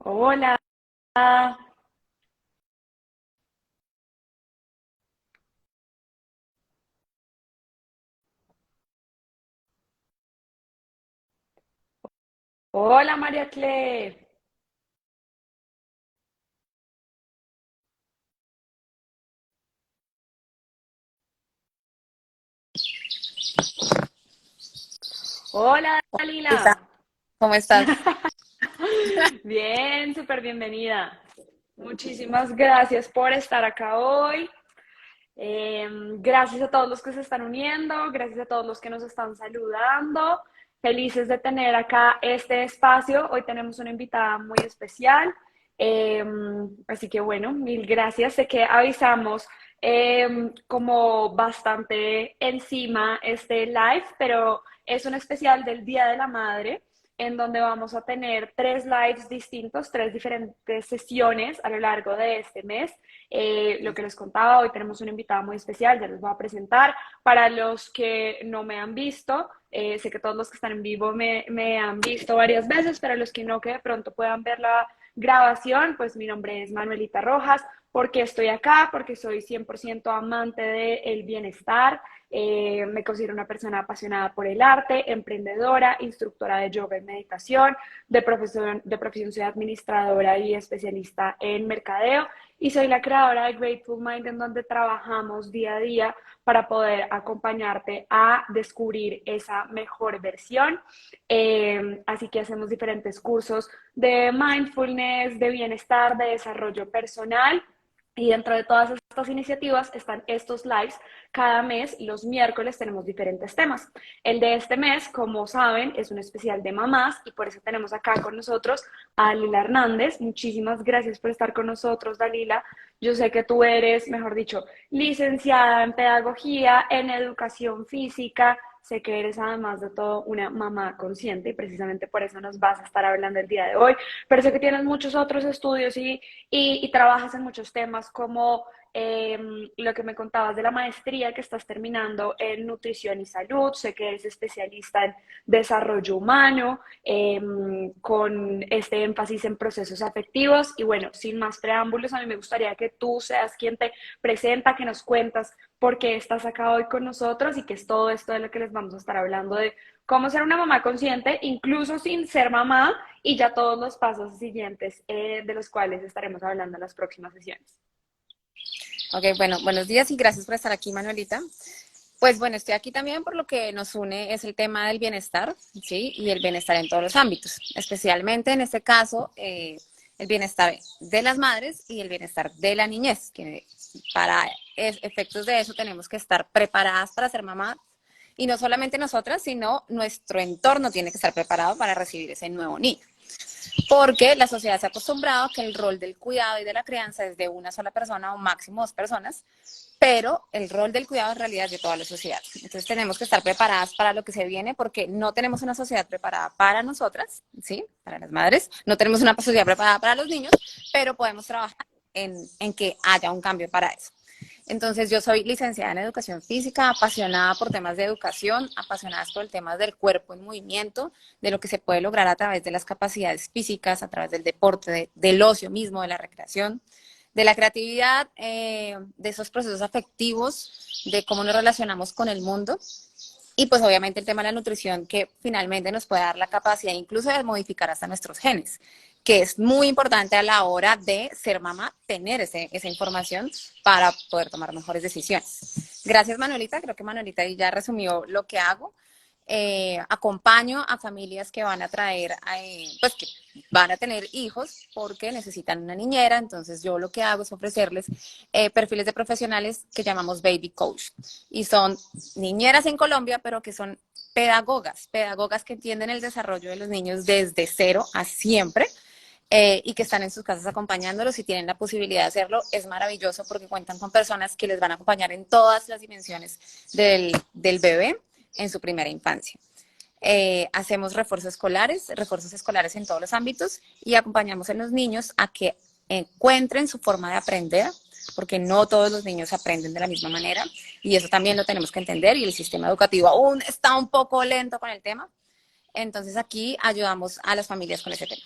Hola, hola María Cle. Hola Lisa, Dalila. ¿cómo estás? Bien, súper bienvenida. Muchísimas gracias por estar acá hoy. Gracias a todos los que se están uniendo, gracias a todos los que nos están saludando. Felices de tener acá este espacio. Hoy tenemos una invitada muy especial. Así que bueno, mil gracias. Sé que avisamos como bastante encima este live, pero es un especial del Día de la Madre en donde vamos a tener tres lives distintos, tres diferentes sesiones a lo largo de este mes. Lo que les contaba, hoy tenemos una invitada muy especial, ya les voy a presentar. Para los que no me han visto, sé que todos los que están en vivo me han visto varias veces, pero los que no, que de pronto puedan ver la grabación, pues mi nombre es Manuelita Rojas. ¿Por qué estoy acá? Porque soy 100% amante del bienestar. Me considero una persona apasionada por el arte, emprendedora, instructora de yoga y meditación, de profesión soy administradora y especialista en mercadeo y soy la creadora de Grateful Mind, en donde trabajamos día a día para poder acompañarte a descubrir esa mejor versión. Así que hacemos diferentes cursos de mindfulness, de bienestar, de desarrollo personal. Y dentro de todas estas iniciativas están estos lives. Cada mes, los miércoles, tenemos diferentes temas. El de este mes, como saben, es un especial de mamás y por eso tenemos acá con nosotros a Dalila Hernández. Muchísimas gracias por estar con nosotros, Dalila. Yo sé que tú eres, mejor dicho, licenciada en pedagogía, en educación física. Sé que eres además de todo una mamá consciente y precisamente por eso nos vas a estar hablando el día de hoy. Pero sé que tienes muchos otros estudios y trabajas en muchos temas como eh, lo que me contabas de la maestría que estás terminando en nutrición y salud. Sé que eres especialista en desarrollo humano, con este énfasis en procesos afectivos. Y bueno, sin más preámbulos, a mí me gustaría que tú seas quien te presenta, que nos cuentas por qué estás acá hoy con nosotros y qué es todo esto de lo que les vamos a estar hablando de cómo ser una mamá consciente, incluso sin ser mamá, y ya todos los pasos siguientes de los cuales estaremos hablando en las próximas sesiones. Ok, bueno, buenos días y gracias por estar aquí, Manuelita. Pues bueno, estoy aquí también por lo que nos une es el tema del bienestar, ¿sí? Y el bienestar en todos los ámbitos, especialmente en este caso, el bienestar de las madres y el bienestar de la niñez, que para efectos de eso tenemos que estar preparadas para ser mamás y no solamente nosotras, sino nuestro entorno tiene que estar preparado para recibir ese nuevo niño. Porque la sociedad se ha acostumbrado a que el rol del cuidado y de la crianza es de una sola persona o máximo dos personas, pero el rol del cuidado en realidad es de toda la sociedad. Entonces tenemos que estar preparadas para lo que se viene porque no tenemos una sociedad preparada para nosotras, ¿sí? Para las madres, no tenemos una sociedad preparada para los niños, pero podemos trabajar en que haya un cambio para eso. Entonces, yo soy licenciada en educación física, apasionada por temas de educación, apasionada por el tema del cuerpo en movimiento, de lo que se puede lograr a través de las capacidades físicas, a través del deporte, del ocio mismo, de la recreación, de la creatividad, de esos procesos afectivos, de cómo nos relacionamos con el mundo. Y pues obviamente el tema de la nutrición que finalmente nos puede dar la capacidad incluso de modificar hasta nuestros genes, que es muy importante a la hora de ser mamá, tener esa información para poder tomar mejores decisiones. Gracias Manuelita, creo que Manuelita ahí ya resumió lo que hago. Acompaño a familias que van a traer, pues que van a tener hijos porque necesitan una niñera, entonces yo lo que hago es ofrecerles perfiles de profesionales que llamamos baby coach y son niñeras en Colombia, pero que son pedagogas que entienden el desarrollo de los niños desde cero a siempre. Y que están en sus casas acompañándolos y tienen la posibilidad de hacerlo, es maravilloso porque cuentan con personas que les van a acompañar en todas las dimensiones del bebé en su primera infancia. Hacemos refuerzos escolares en todos los ámbitos y acompañamos a los niños a que encuentren su forma de aprender, porque no todos los niños aprenden de la misma manera y eso también lo tenemos que entender y el sistema educativo aún está un poco lento con el tema. Entonces aquí ayudamos a las familias con ese tema.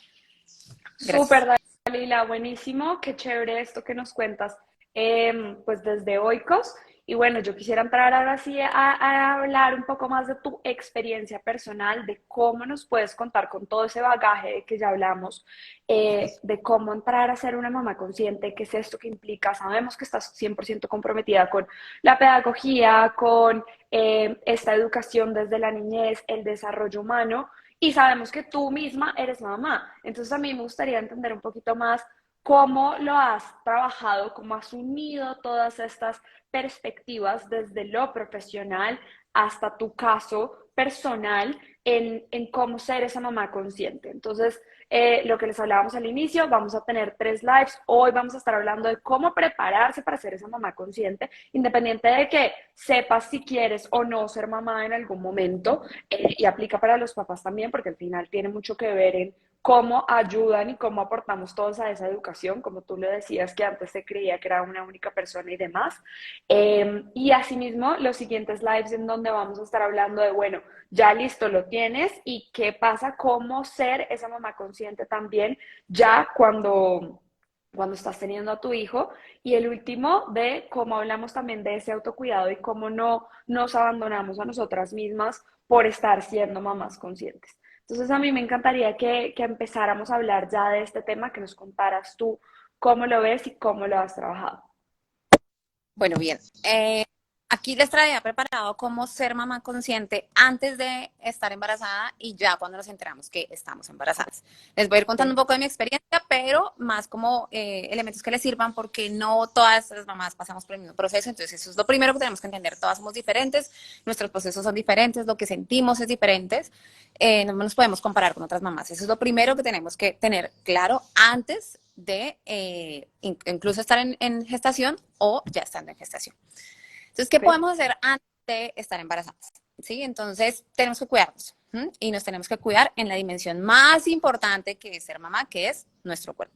Gracias. Súper, Dalila, buenísimo, qué chévere esto que nos cuentas, pues desde Oikos. Y bueno, yo quisiera entrar ahora sí a hablar un poco más de tu experiencia personal, de cómo nos puedes contar con todo ese bagaje de que ya hablamos, de cómo entrar a ser una mamá consciente, qué es esto que implica. Sabemos que estás 100% comprometida con la pedagogía, con esta educación desde la niñez, el desarrollo humano, y sabemos que tú misma eres mamá. Entonces a mí me gustaría entender un poquito más cómo lo has trabajado, cómo has unido todas estas perspectivas desde lo profesional hasta tu caso personal en cómo ser esa mamá consciente. Entonces, lo que les hablábamos al inicio, vamos a tener 3 lives. Hoy vamos a estar hablando de cómo prepararse para ser esa mamá consciente, independiente de que sepas si quieres o no ser mamá en algún momento, y aplica para los papás también, porque al final tiene mucho que ver en cómo ayudan y cómo aportamos todos a esa educación, como tú le decías que antes se creía que era una única persona y demás. Y asimismo, los siguientes lives en donde vamos a estar hablando de, bueno, ya listo, lo tienes y qué pasa, cómo ser esa mamá consciente también ya cuando estás teniendo a tu hijo. Y el último de cómo hablamos también de ese autocuidado y cómo no nos abandonamos a nosotras mismas por estar siendo mamás conscientes. Entonces a mí me encantaría que empezáramos a hablar ya de este tema, que nos contaras tú cómo lo ves y cómo lo has trabajado. Bueno, bien. Aquí les traía preparado cómo ser mamá consciente antes de estar embarazada y ya cuando nos enteramos que estamos embarazadas. Les voy a ir contando un Ok, poco de mi experiencia, pero más como elementos que les sirvan porque no todas las mamás pasamos por el mismo proceso. Entonces, eso es lo primero que tenemos que entender. Todas somos diferentes, nuestros procesos son diferentes, lo que sentimos es diferente. No nos podemos comparar con otras mamás. Eso es lo primero que tenemos que tener claro antes de incluso estar en gestación o ya estando en gestación. Entonces, ¿qué ok, podemos hacer antes de estar embarazadas? ¿Sí? Entonces, tenemos que cuidarnos. ¿Sí? Y nos tenemos que cuidar en la dimensión más importante que es ser mamá, que es nuestro cuerpo.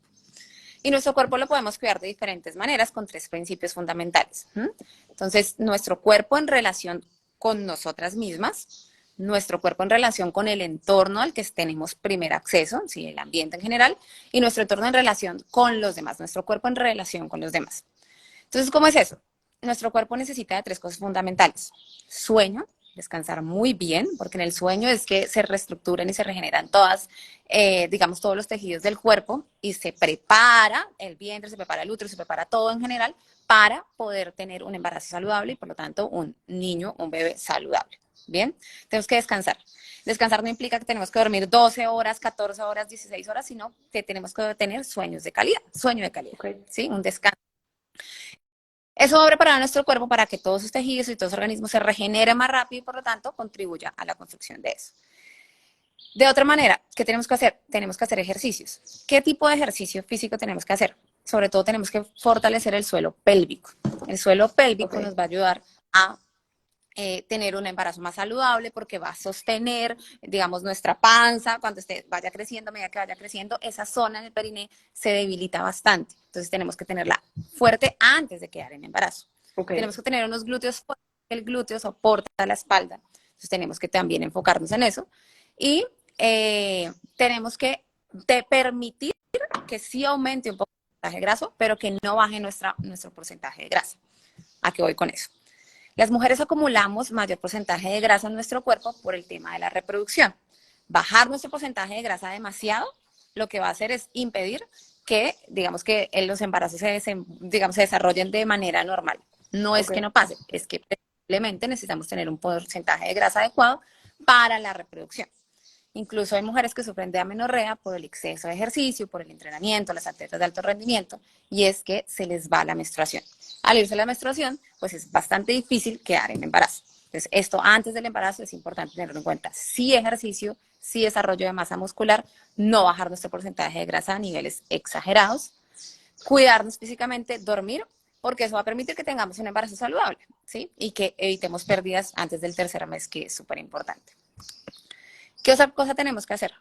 Y nuestro cuerpo lo podemos cuidar de diferentes maneras con 3 principios fundamentales. ¿Sí? Entonces, nuestro cuerpo en relación con nosotras mismas, nuestro cuerpo en relación con el entorno al que tenemos primer acceso, ¿sí? El ambiente en general, y nuestro entorno en relación con los demás, nuestro cuerpo en relación con los demás. Entonces, ¿cómo es eso? Nuestro cuerpo necesita de 3 cosas fundamentales. Sueño, descansar muy bien, porque en el sueño es que se reestructuran y se regeneran todas, digamos, todos los tejidos del cuerpo y se prepara el vientre, se prepara el útero, se prepara todo en general para poder tener un embarazo saludable y por lo tanto un niño, un bebé saludable. Bien, tenemos que descansar. Descansar no implica que tenemos que dormir 12 horas, 14 horas, 16 horas, sino que tenemos que tener sueños de calidad, sueño de calidad, ok. ¿sí? Un descanso. Eso va a preparar a nuestro cuerpo para que todos sus tejidos y todos los organismos se regeneren más rápido y por lo tanto contribuya a la construcción de eso. De otra manera, ¿qué tenemos que hacer? Tenemos que hacer ejercicios. ¿Qué tipo de ejercicio físico tenemos que hacer? Sobre todo tenemos que fortalecer el suelo pélvico. El suelo Ok, pélvico nos va a ayudar a tener un embarazo más saludable porque va a sostener, digamos, nuestra panza cuando vaya creciendo, a medida que vaya creciendo, esa zona en el periné se debilita bastante. Entonces tenemos que tenerla fuerte antes de quedar en embarazo. ok, Tenemos que tener unos glúteos fuertes, el glúteo soporta la espalda. Entonces tenemos que también enfocarnos en eso. Y tenemos que permitir que sí aumente un poco el porcentaje de graso, pero que no baje nuestro porcentaje de grasa. ¿A qué voy con eso? Las mujeres acumulamos mayor porcentaje de grasa en nuestro cuerpo por el tema de la reproducción. Bajar nuestro porcentaje de grasa demasiado lo que va a hacer es impedir que, digamos, que los embarazos digamos, se desarrollen de manera normal. No es ok, que no pase, es que simplemente necesitamos tener un porcentaje de grasa adecuado para la reproducción. Incluso hay mujeres que sufren de amenorrea por el exceso de ejercicio, por el entrenamiento, las atletas de alto rendimiento, y es que se les va la menstruación. Al irse la menstruación, pues es bastante difícil quedar en embarazo. Entonces, esto antes del embarazo es importante tenerlo en cuenta. Sí ejercicio, sí desarrollo de masa muscular, no bajar nuestro porcentaje de grasa a niveles exagerados, cuidarnos físicamente, dormir, porque eso va a permitir que tengamos un embarazo saludable, ¿sí? Y que evitemos pérdidas antes del tercer mes, que es súper importante. ¿Qué otra cosa tenemos que hacer?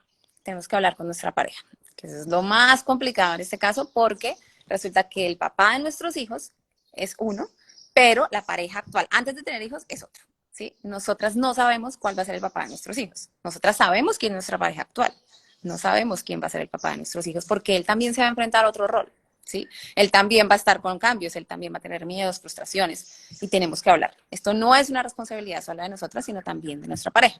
Tenemos que hablar con nuestra pareja, que eso es lo más complicado en este caso, porque resulta que el papá de nuestros hijos es uno, pero la pareja actual antes de tener hijos es otro. ¿Sí? Nosotras no sabemos cuál va a ser el papá de nuestros hijos. Nosotras sabemos quién es nuestra pareja actual, No sabemos quién va a ser el papá de nuestros hijos porque él también se va a enfrentar a otro rol, ¿sí? Él también va a estar con cambios, él también va a tener miedos, frustraciones y tenemos que hablar. Esto no es una responsabilidad solo de nosotras, sino también de nuestra pareja.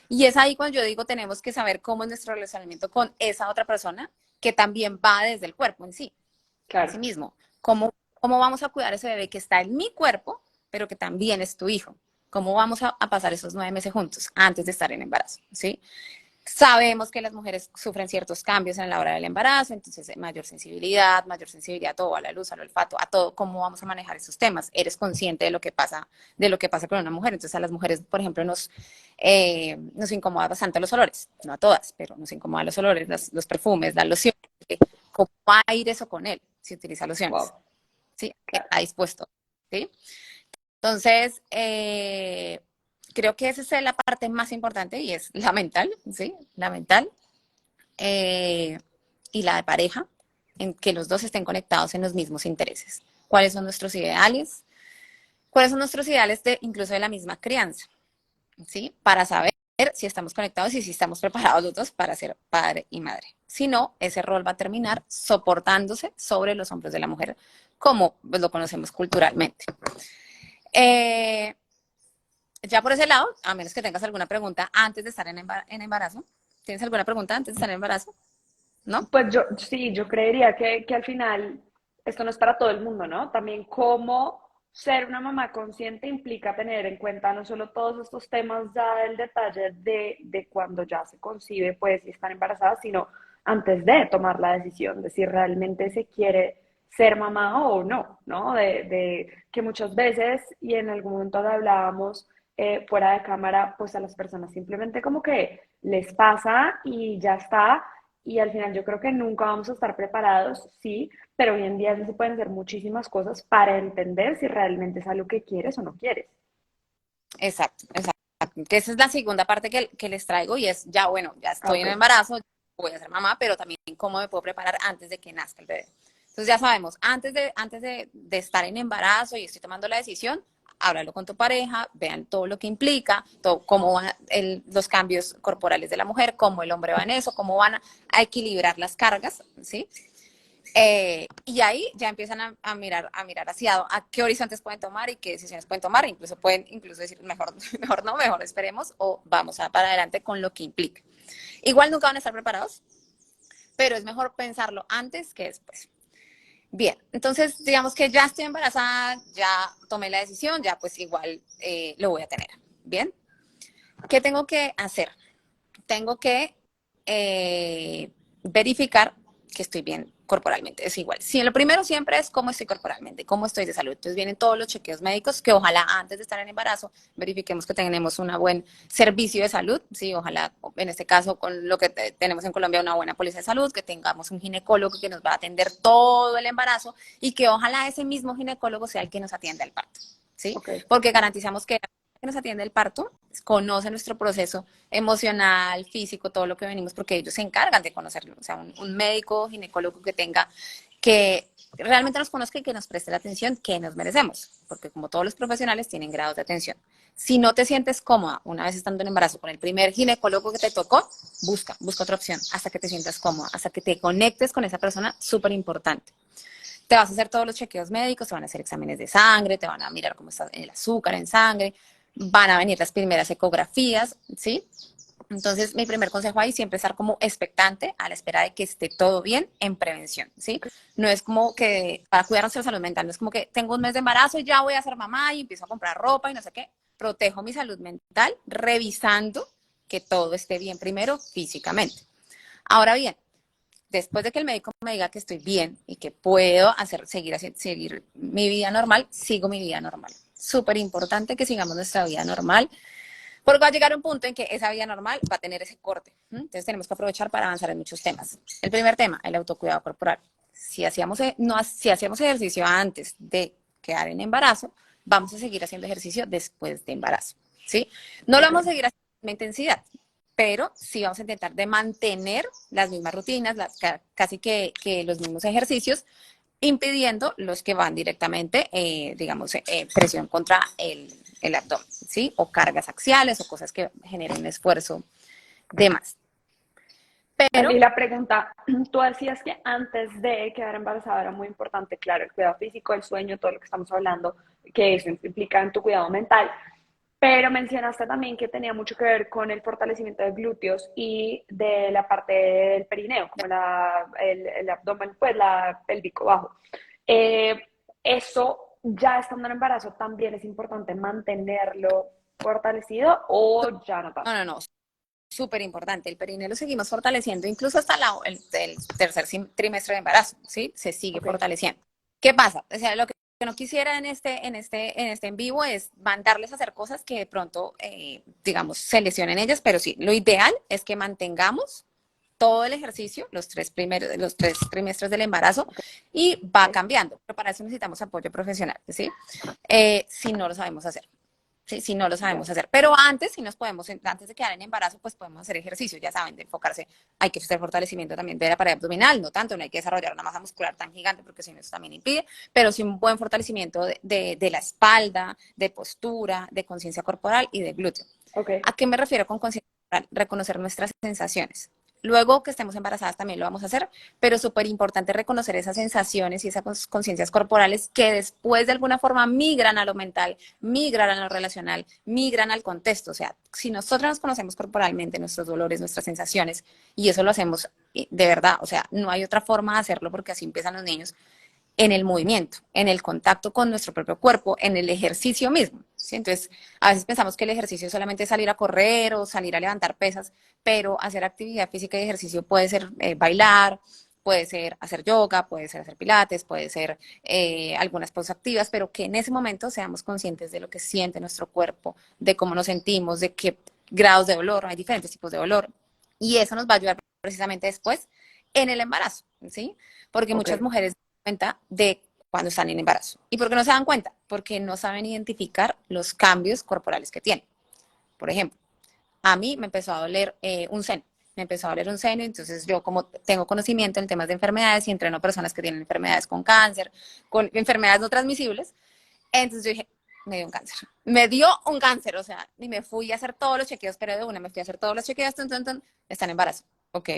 Y es ahí cuando yo digo tenemos que saber cómo es nuestro relacionamiento con esa otra persona que también va desde el cuerpo en sí, en sí Claro. mismo. ¿Cómo vamos a cuidar ese bebé que está en mi cuerpo, pero que también es tu hijo? ¿Cómo vamos a pasar esos 9 meses juntos antes de estar en embarazo? ¿Sí? Sabemos que las mujeres sufren ciertos cambios en la hora del embarazo, entonces mayor sensibilidad a todo, a la luz, al olfato, a todo, cómo vamos a manejar esos temas. Eres consciente de lo que pasa con una mujer. Entonces a las mujeres, por ejemplo, nos incomoda bastante los olores, no a todas, pero nos incomodan los olores, los perfumes, las lociones, cómo va a ir eso con él si utiliza lociones, Wow. ¿sí? Claro. Está dispuesto, ¿sí? Entonces, creo que esa es la parte más importante y es la mental, ¿sí? La mental eh, y la de pareja, en que los dos estén conectados en los mismos intereses. ¿Cuáles son nuestros ideales? ¿Cuáles son nuestros ideales incluso de la misma crianza? ¿Sí? Para saber si estamos conectados y si estamos preparados los dos para ser padre y madre. Si no, ese rol va a terminar soportándose sobre los hombros de la mujer, como pues, lo conocemos culturalmente. Eh, ya por ese lado, a menos que tengas alguna pregunta antes de estar en embarazo, ¿tienes alguna pregunta antes de estar en embarazo? ¿No? Pues yo, sí, yo creería que al final esto no es para todo el mundo, ¿no? También cómo ser una mamá consciente implica tener en cuenta no solo todos estos temas ya del detalle de cuando ya se concibe, pues, y estar embarazada, sino antes de tomar la decisión de si realmente se quiere ser mamá o no, ¿no? De que muchas veces, y en algún momento lo hablábamos fuera de cámara, pues a las personas simplemente como que les pasa y ya está, y al final yo creo que nunca vamos a estar preparados, sí, pero hoy en día sí se pueden hacer muchísimas cosas para entender si realmente es algo que quieres o no quieres. Exacto, exacto. Que esa es la segunda parte que les traigo y es, ya bueno, ya Ah, estoy ok. en embarazo, voy a ser mamá, pero también cómo me puedo preparar antes de que nazca el bebé. Entonces ya sabemos, antes de estar en embarazo y estoy tomando la decisión, háblalo con tu pareja, vean todo lo que implica, todo, cómo van los cambios corporales de la mujer, cómo el hombre va en eso, cómo van a equilibrar las cargas, ¿sí? Y ahí ya empiezan a mirar hacia a qué horizontes pueden tomar y qué decisiones pueden tomar. Incluso pueden decir, mejor, mejor no, mejor esperemos o vamos para adelante con lo que implica. Igual nunca van a estar preparados, pero es mejor pensarlo antes que después. Bien, entonces digamos que ya estoy embarazada, ya tomé la decisión, ya pues igual lo voy a tener. Bien, ¿qué tengo que hacer? Tengo que verificar que estoy bien corporalmente. Es igual. Sí, lo primero siempre es cómo estoy corporalmente, cómo estoy de salud. Entonces vienen todos los chequeos médicos que ojalá antes de estar en embarazo verifiquemos que tenemos un buen servicio de salud. Sí, ojalá en este caso con lo que tenemos en Colombia una buena póliza de salud, que tengamos un ginecólogo que nos va a atender todo el embarazo y que ojalá ese mismo ginecólogo sea el que nos atienda el parto. ¿Sí? Ok, Porque garantizamos que nos atiende el parto conoce nuestro proceso emocional, físico, todo lo que venimos, porque ellos se encargan de conocerlo. O sea, un médico, ginecólogo que realmente nos conozca y que nos preste la atención que nos merecemos, porque como todos los profesionales tienen grados de atención. Si no te sientes cómoda una vez estando en embarazo con el primer ginecólogo que te tocó, busca otra opción hasta que te sientas cómoda, hasta que te conectes con esa persona, súper importante. Te vas a hacer todos los chequeos médicos, te van a hacer exámenes de sangre, te van a mirar cómo está el azúcar en sangre, van a venir las primeras ecografías, ¿sí? Entonces, mi primer consejo ahí siempre es estar como expectante a la espera de que esté todo bien en prevención, ¿sí? No es como que para cuidar nuestra salud mental, no es como que tengo un mes de embarazo y ya voy a ser mamá y empiezo a comprar ropa y no sé qué. Protejo mi salud mental revisando que todo esté bien primero físicamente. Ahora bien, después de que el médico me diga que estoy bien y que puedo seguir mi vida normal, sigo mi vida normal. Súper importante que sigamos nuestra vida normal, porque va a llegar un punto en que esa vida normal va a tener ese corte. Entonces tenemos que aprovechar para avanzar en muchos temas. El primer tema, el autocuidado corporal. Si hacíamos ejercicio antes de quedar en embarazo, vamos a seguir haciendo ejercicio después de embarazo, ¿sí? No lo ok. vamos a seguir haciendo con la intensidad, pero sí vamos a intentar de mantener las mismas rutinas, casi que los mismos ejercicios, impidiendo los que van directamente, digamos, presión contra el abdomen, ¿sí? O cargas axiales o cosas que generen un esfuerzo de más. Bueno, pero y la pregunta, tú decías que antes de quedar embarazada era muy importante, claro, el cuidado físico, el sueño, todo lo que estamos hablando, que eso implica en tu cuidado mental, pero mencionaste también que tenía mucho que ver con el fortalecimiento de glúteos y de la parte del perineo, como el abdomen, pues la pélvico bajo. Eh, Eso ya estando en embarazo también es importante mantenerlo fortalecido o ya no no, tanto. no, no, súper importante. El perineo lo seguimos fortaleciendo incluso hasta el tercer trimestre de embarazo, ¿sí? Se sigue Ok, fortaleciendo. ¿Qué pasa? O sea, lo que no quisiera en este en vivo es mandarles a hacer cosas que de pronto, digamos, se lesionen ellas, pero sí, lo ideal es que mantengamos todo el ejercicio, los 3 trimestres del embarazo, ok, y va cambiando. Pero para eso necesitamos apoyo profesional, ¿sí? Si no lo sabemos hacer. Sí, si no lo ya. sabemos hacer. Pero antes, si nos podemos, antes de quedar en embarazo, pues podemos hacer ejercicio, ya saben, de enfocarse. Hay que hacer fortalecimiento también de la pared abdominal, no tanto, no hay que desarrollar una masa muscular tan gigante porque si no, eso también impide, pero sí un buen fortalecimiento de la espalda, de postura, de conciencia corporal y de glúteo. Ok, ¿A qué me refiero con conciencia corporal? Reconocer nuestras sensaciones. Luego que estemos embarazadas también lo vamos a hacer, pero es súper importante reconocer esas sensaciones y esas conciencias corporales que después de alguna forma migran a lo mental, migran a lo relacional, migran al contexto. O sea, si nosotros nos conocemos corporalmente, nuestros dolores, nuestras sensaciones, y eso lo hacemos de verdad, o sea, no hay otra forma de hacerlo porque así empiezan los niños, en el movimiento, en el contacto con nuestro propio cuerpo, en el ejercicio mismo. ¿Sí? Entonces, a veces pensamos que el ejercicio es solamente salir a correr o salir a levantar pesas, pero hacer actividad física y ejercicio puede ser bailar, puede ser hacer yoga, puede ser hacer pilates, puede ser algunas pausas activas, pero que en ese momento seamos conscientes de lo que siente nuestro cuerpo, de cómo nos sentimos, de qué grados de dolor, hay diferentes tipos de dolor, y eso nos va a ayudar precisamente después en el embarazo, ¿sí? Porque ok, muchas mujeres cuenta de cuando están en embarazo. ¿Y por qué no se dan cuenta? Porque no saben identificar los cambios corporales que tienen. Por ejemplo, a mí me empezó a doler un seno. Me empezó a doler un seno, entonces yo como tengo conocimiento en temas de enfermedades y entreno personas que tienen enfermedades con cáncer, con enfermedades no transmisibles, entonces yo dije, me dio un cáncer. Me dio un cáncer, o sea, y me fui a hacer todos los chequeos, pero de una me fui a hacer todos los chequeos, está en embarazo. Ok,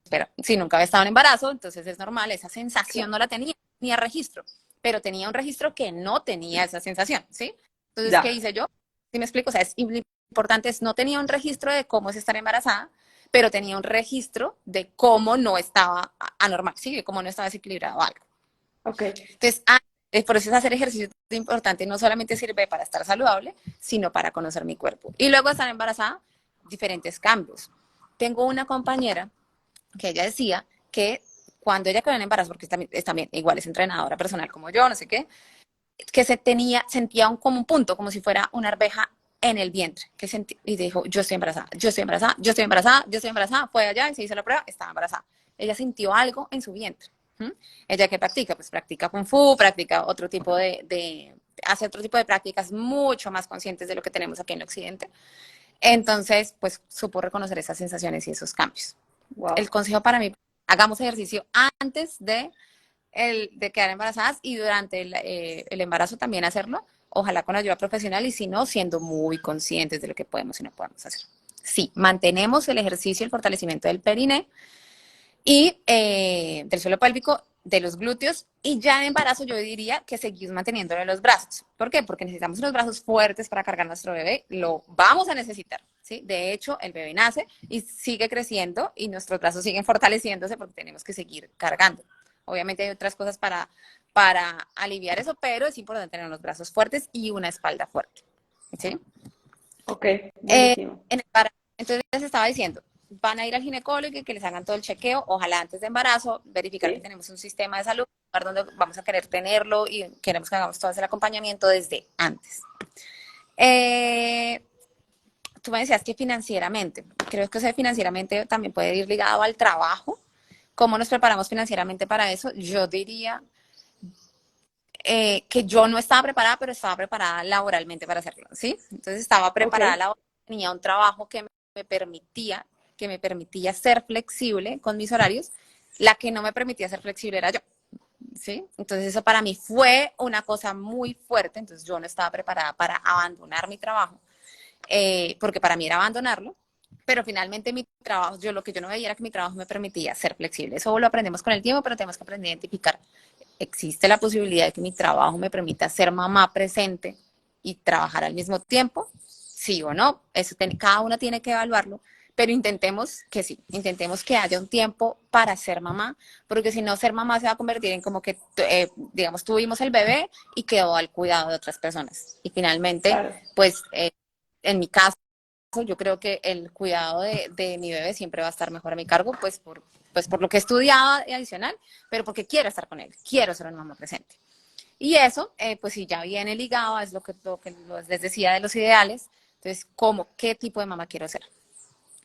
espera, si nunca había estado en embarazo, entonces es normal, esa sensación claro. no la tenía registro, pero tenía un registro que no tenía esa sensación, ¿sí? Entonces, ¿qué Ya, hice yo? ¿Sí me explico? O sea, es importante, no tenía un registro de cómo es estar embarazada, pero tenía un registro de cómo no estaba anormal, ¿sí? De cómo no estaba desequilibrado algo. ok. Entonces, por eso es hacer ejercicio importante, no solamente sirve para estar saludable, sino para conocer mi cuerpo. Y luego de estar embarazada, diferentes cambios. Tengo una compañera que ella decía que cuando ella quedó en embarazo, porque es también igual es entrenadora personal como yo, no sé qué, que sentía como un punto, como si fuera una arveja en el vientre, y dijo, yo estoy embarazada, yo estoy embarazada, yo estoy embarazada, yo estoy embarazada, fue allá y se hizo la prueba, estaba embarazada. Ella sintió algo en su vientre. ¿Mm? Ella que practica, pues practica kung fu, practica otro tipo hace otro tipo de prácticas mucho más conscientes de lo que tenemos aquí en el occidente. Entonces, pues supo reconocer esas sensaciones y esos cambios. El Wow. consejo para mí, hagamos ejercicio antes de quedar embarazadas y durante el embarazo también hacerlo, ojalá con ayuda profesional y si no, siendo muy conscientes de lo que podemos y no podemos hacer. Sí, mantenemos el ejercicio, el fortalecimiento del periné y del suelo pélvico, de los glúteos y ya en embarazo yo diría que seguimos manteniéndolo en los brazos. ¿Por qué? Porque necesitamos unos brazos fuertes para cargar a nuestro bebé, lo vamos a necesitar. ¿Sí? De hecho, el bebé nace y sigue creciendo y nuestros brazos siguen fortaleciéndose porque tenemos que seguir cargando. Obviamente hay otras cosas para aliviar eso, pero es importante tener unos brazos fuertes y una espalda fuerte. ¿Sí? Ok, buenísimo. Entonces les estaba diciendo, van a ir al ginecólogo y que les hagan todo el chequeo, ojalá antes de embarazo, verificar que Sí, tenemos un sistema de salud donde vamos a querer tenerlo y queremos que hagamos todo el acompañamiento desde antes. Eh, Tú me decías que financieramente, creo que eso financieramente también puede ir ligado al trabajo. ¿Cómo nos preparamos financieramente para eso? Yo diría que yo no estaba preparada, pero estaba preparada laboralmente para hacerlo, ¿sí? Entonces estaba ok, preparada laboralmente, tenía un trabajo que me permitía ser flexible con mis horarios. La que no me permitía ser flexible era yo, ¿sí? Entonces eso para mí fue una cosa muy fuerte, entonces yo no estaba preparada para abandonar mi trabajo, porque para mí era abandonarlo, pero finalmente mi trabajo, lo que yo no veía era que mi trabajo me permitía ser flexible. Eso lo aprendemos con el tiempo, pero tenemos que aprender a identificar. ¿Existe la posibilidad de que mi trabajo me permita ser mamá presente y trabajar al mismo tiempo? Sí o no. Cada uno tiene que evaluarlo, pero intentemos que sí, intentemos que haya un tiempo para ser mamá, porque si no, ser mamá se va a convertir en como que, digamos, tuvimos el bebé y quedó al cuidado de otras personas. Y finalmente, Claro. pues, en mi caso, yo creo que el cuidado de mi bebé siempre va a estar mejor a mi cargo, pues por lo que he estudiado adicional, pero porque quiero estar con él, quiero ser una mamá presente. Y eso, pues si ya viene ligado, es lo que les decía de los ideales. Entonces, ¿qué tipo de mamá quiero ser?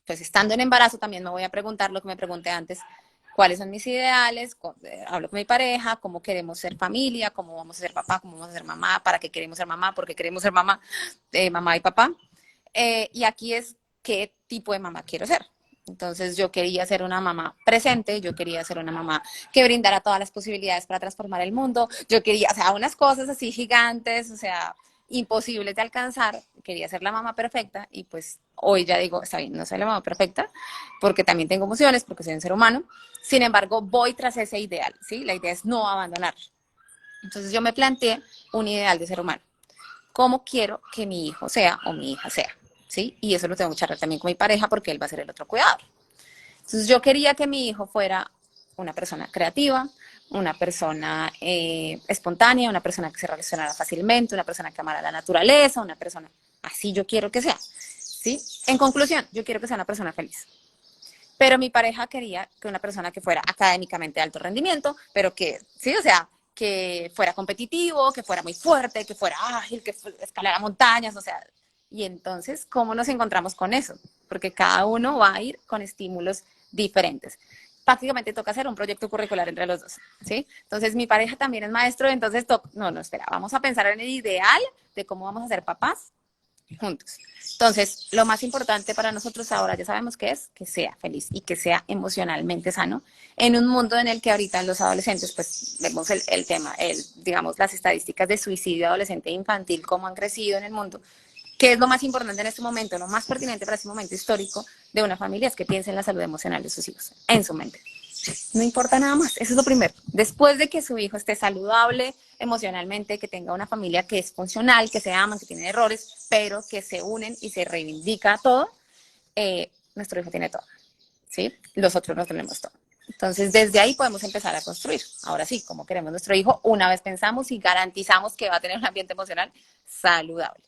Pues estando en embarazo también me voy a preguntar lo que me pregunté antes, cuáles son mis ideales, hablo con mi pareja, cómo queremos ser familia, cómo vamos a ser papá, cómo vamos a ser mamá, para qué queremos ser mamá, por qué queremos ser mamá, mamá y papá. Y aquí es qué tipo de mamá quiero ser. Entonces yo quería ser una mamá presente, yo quería ser una mamá que brindara todas las posibilidades para transformar el mundo, yo quería, o sea, unas cosas así gigantes, o sea, imposibles de alcanzar, quería ser la mamá perfecta y pues hoy ya digo, está bien, no soy la mamá perfecta, porque también tengo emociones, porque soy un ser humano, sin embargo voy tras ese ideal, ¿sí? La idea es no abandonar. Entonces yo me planteé un ideal de ser humano, cómo quiero que mi hijo sea o mi hija sea, ¿sí? Y eso lo tengo que charlar también con mi pareja porque él va a ser el otro cuidador. Entonces yo quería que mi hijo fuera una persona creativa, una persona espontánea, una persona que se relacionara fácilmente, una persona que amara la naturaleza, una persona así yo quiero que sea, ¿sí? En conclusión, yo quiero que sea una persona feliz. Pero mi pareja quería que una persona que fuera académicamente de alto rendimiento, pero que, sí, o sea, que fuera competitivo, que fuera muy fuerte, que fuera ágil, que escalara montañas, o sea, y entonces, ¿cómo nos encontramos con eso? Porque cada uno va a ir con estímulos diferentes. Prácticamente toca hacer un proyecto curricular entre los dos, ¿sí? Entonces, mi pareja también es maestro, entonces, no, espera, vamos a pensar en el ideal de cómo vamos a ser papás juntos. Entonces, lo más importante para nosotros ahora, ya sabemos que es que sea feliz y que sea emocionalmente sano en un mundo en el que ahorita los adolescentes, pues vemos el tema, digamos, las estadísticas de suicidio adolescente e infantil, cómo han crecido en el mundo. ¿Qué es lo más importante en este momento, lo más pertinente para este momento histórico de una familia? Es que piense en la salud emocional de sus hijos, en su mente. No importa nada más, eso es lo primero. Después de que su hijo esté saludable emocionalmente, que tenga una familia que es funcional, que se aman, que tienen errores, pero que se unen y se reivindica todo, nuestro hijo tiene todo, ¿sí? Los otros no tenemos todo. Entonces, desde ahí podemos empezar a construir. Ahora sí, como queremos nuestro hijo, una vez pensamos y garantizamos que va a tener un ambiente emocional saludable.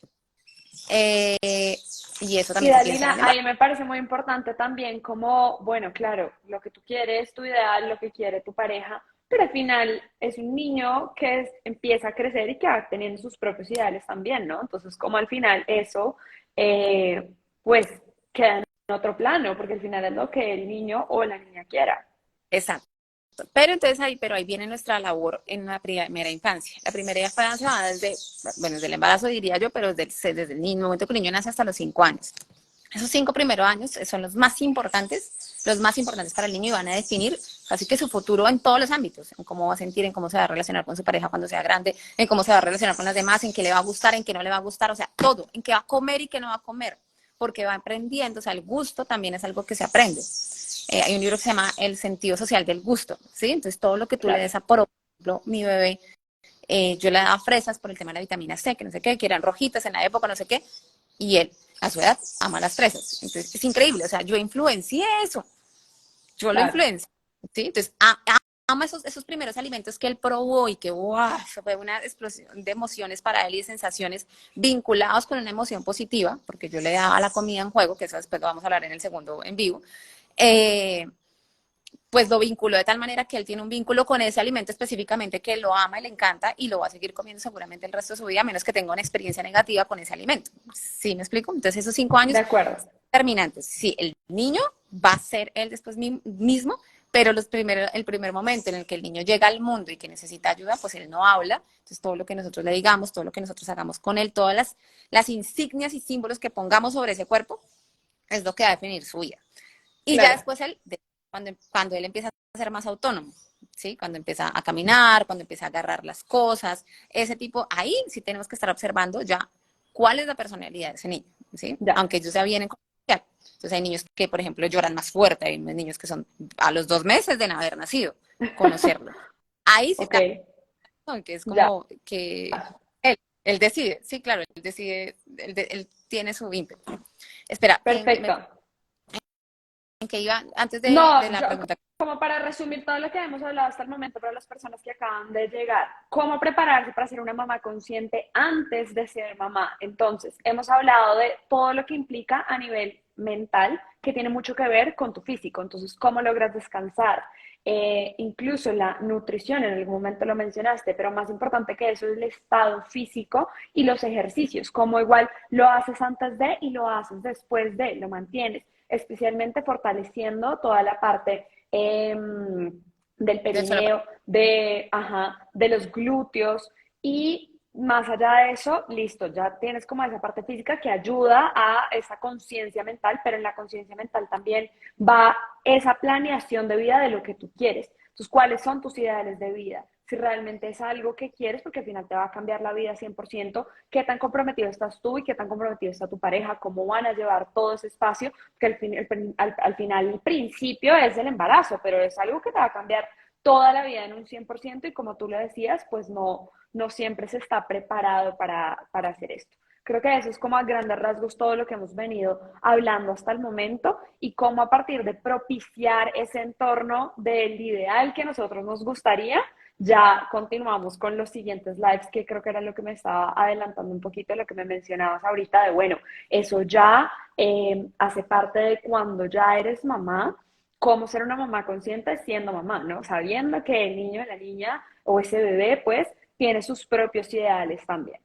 Y eso Y también se piensa en Dalila, el ahí embarazo. me parece muy importante también como, bueno, claro, lo que tú quieres, tu ideal, lo que quiere tu pareja, pero al final es un niño que empieza a crecer y que va teniendo sus propios ideales también, ¿no? Entonces, como al final eso, pues queda en otro plano, porque al final es lo que el niño o la niña quiera. Exacto. Pero ahí viene nuestra labor en la primera infancia. La primera infancia va desde el embarazo diría yo, pero desde el momento que el niño nace hasta los 5 años. Esos 5 primeros años son los más importantes para el niño y van a definir casi que su futuro en todos los ámbitos, en cómo va a sentir, en cómo se va a relacionar con su pareja cuando sea grande, en cómo se va a relacionar con las demás, en qué le va a gustar, en qué no le va a gustar, o sea, todo, en qué va a comer y qué no va a comer, porque va aprendiendo, o sea, el gusto también es algo que se aprende. Hay un libro que se llama El sentido social del gusto, ¿sí? Entonces, todo lo que tú le Claro. des a, por ejemplo, mi bebé, yo le daba fresas por el tema de la vitamina C, que no sé qué, que eran rojitas en la época, no sé qué, y él, a su edad, ama las fresas. Entonces, es increíble, o sea, yo influencié eso, yo lo Claro. influencié, ¿sí? Entonces, ama esos primeros alimentos que él probó y que, wow, fue una explosión de emociones para él y de sensaciones vinculados con una emoción positiva, porque yo le daba la comida en juego, que eso después lo vamos a hablar en el segundo en vivo, eh, pues lo vinculó de tal manera que él tiene un vínculo con ese alimento específicamente que lo ama y le encanta y lo va a seguir comiendo seguramente el resto de su vida, a menos que tenga una experiencia negativa con ese alimento. ¿Sí me explico? Entonces esos 5 años De acuerdo. son determinantes. Sí, el niño va a ser él después mismo, pero el primer momento en el que el niño llega al mundo y que necesita ayuda, pues él no habla. Entonces todo lo que nosotros le digamos, todo lo que nosotros hagamos con él, todas las insignias y símbolos que pongamos sobre ese cuerpo, es lo que va a definir su vida. Y ya Claro. después cuando él empieza a ser más autónomo, ¿sí? Cuando empieza a caminar, cuando empieza a agarrar las cosas, ese tipo, ahí sí tenemos que estar observando ya cuál es la personalidad de ese niño, ¿sí? Ya. Aunque yo sea bien en comercial. Entonces hay niños que, por ejemplo, lloran más fuerte, hay niños que son a los 2 meses de no haber nacido, conocerlo. Ahí sí Ok, está, ¿no? Que es ya, como que él decide, sí, claro, él decide, él tiene su ímpetu. Espera, perfecto. en que iba antes de No, la pregunta. como para resumir todo lo que hemos hablado hasta el momento para las personas que acaban de llegar, ¿cómo prepararse para ser una mamá consciente antes de ser mamá? Entonces, hemos hablado de todo lo que implica a nivel mental, que tiene mucho que ver con tu físico. Entonces, ¿cómo logras descansar? Incluso la nutrición, en algún momento lo mencionaste, pero más importante que eso es el estado físico y los ejercicios, como igual lo haces antes de y lo haces después de, lo mantienes, especialmente fortaleciendo toda la parte del Del suelo. perineo, de los glúteos y más allá de eso, listo, ya tienes como esa parte física que ayuda a esa conciencia mental, pero en la conciencia mental también va esa planeación de vida de lo que tú quieres. Entonces, ¿cuáles son tus ideales de vida? Si realmente es algo que quieres, porque al final te va a cambiar la vida 100%, qué tan comprometido estás tú y qué tan comprometido está tu pareja, cómo van a llevar todo ese espacio, que al final el principio es el embarazo, pero es algo que te va a cambiar toda la vida en un 100% y como tú lo decías, pues no siempre se está preparado para hacer esto. Creo que eso es como a grandes rasgos todo lo que hemos venido hablando hasta el momento y cómo a partir de propiciar ese entorno del ideal que nosotros nos gustaría, ya continuamos con los siguientes lives, que creo que era lo que me estaba adelantando un poquito, lo que me mencionabas ahorita, de bueno, eso ya hace parte de cuando ya eres mamá, cómo ser una mamá consciente siendo mamá, ¿no? Sabiendo que el niño, la niña o ese bebé, pues, tiene sus propios ideales también.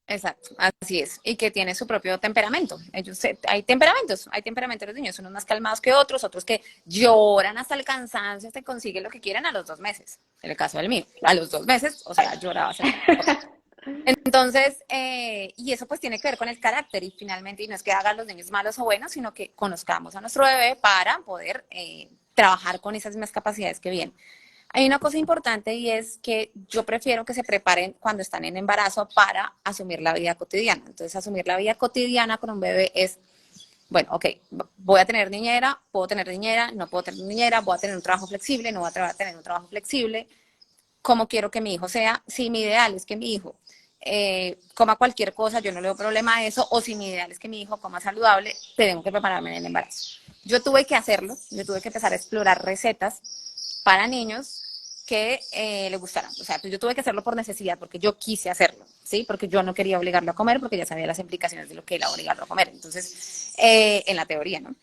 Exacto, así es. Y que tiene su propio temperamento. Hay temperamentos de los niños, unos más calmados que otros, otros que lloran hasta el cansancio, se consiguen lo que quieren a los 2 meses. En el caso del mío, a los 2 meses, o sea, lloraba. Entonces, y eso pues tiene que ver con el carácter y finalmente, y no es que hagan los niños malos o buenos, sino que conozcamos a nuestro bebé para poder trabajar con esas mismas capacidades que vienen. Hay una cosa importante y es que yo prefiero que se preparen cuando están en embarazo para asumir la vida cotidiana. Entonces, asumir la vida cotidiana con un bebé es, bueno, ok, voy a tener niñera, puedo tener niñera, no puedo tener niñera, voy a tener un trabajo flexible, no voy a tener un trabajo flexible, cómo quiero que mi hijo sea. Si mi ideal es que mi hijo coma cualquier cosa, yo no le doy problema a eso, o si mi ideal es que mi hijo coma saludable, tengo que prepararme en el embarazo. Yo tuve que hacerlo, yo tuve que empezar a explorar recetas para niños que le gustaran. O sea, pues yo tuve que hacerlo por necesidad, porque yo quise hacerlo, ¿sí? Porque yo no quería obligarlo a comer, porque ya sabía las implicaciones de lo que era obligarlo a comer. Entonces, en la teoría, ¿no?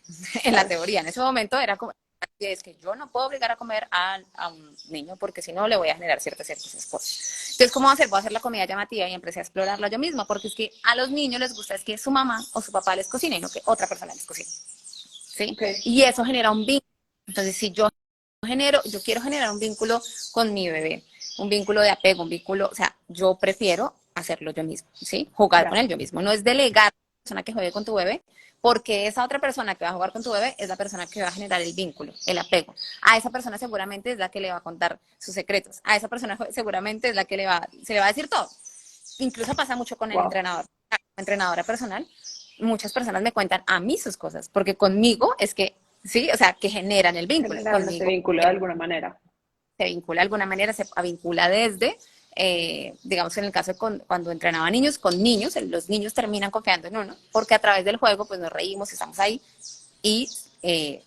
En la Claro. teoría, en ese momento era como, es que yo no puedo obligar a comer a un niño porque si no le voy a generar ciertas cosas. Entonces, ¿cómo hacer? Voy a hacer la comida llamativa y empecé a explorarla yo misma, porque es que a los niños les gusta es que su mamá o su papá les cocine y no que otra persona les cocine, ¿sí? Ok, Y eso genera un vínculo. Entonces, si yo quiero generar un vínculo con mi bebé, un vínculo de apego, un vínculo, o sea, yo prefiero hacerlo yo mismo, ¿sí? Jugar con ya. él yo mismo. No es delegar a la persona que juegue con tu bebé, porque esa otra persona que va a jugar con tu bebé es la persona que va a generar el vínculo, el apego. A esa persona seguramente es la que le va a contar sus secretos. A esa persona seguramente es la que se le va a decir todo. Incluso pasa mucho con el Wow. entrenador, entrenadora personal. Muchas personas me cuentan a mí sus cosas, porque conmigo es que, sí, o sea, que generan el vínculo. Generaron ese Conmigo vínculo de alguna manera. se vincula de alguna manera, se vincula desde, digamos, en el caso de cuando entrenaba niños, con niños, los niños terminan confiando en uno, porque a través del juego, pues nos reímos, estamos ahí y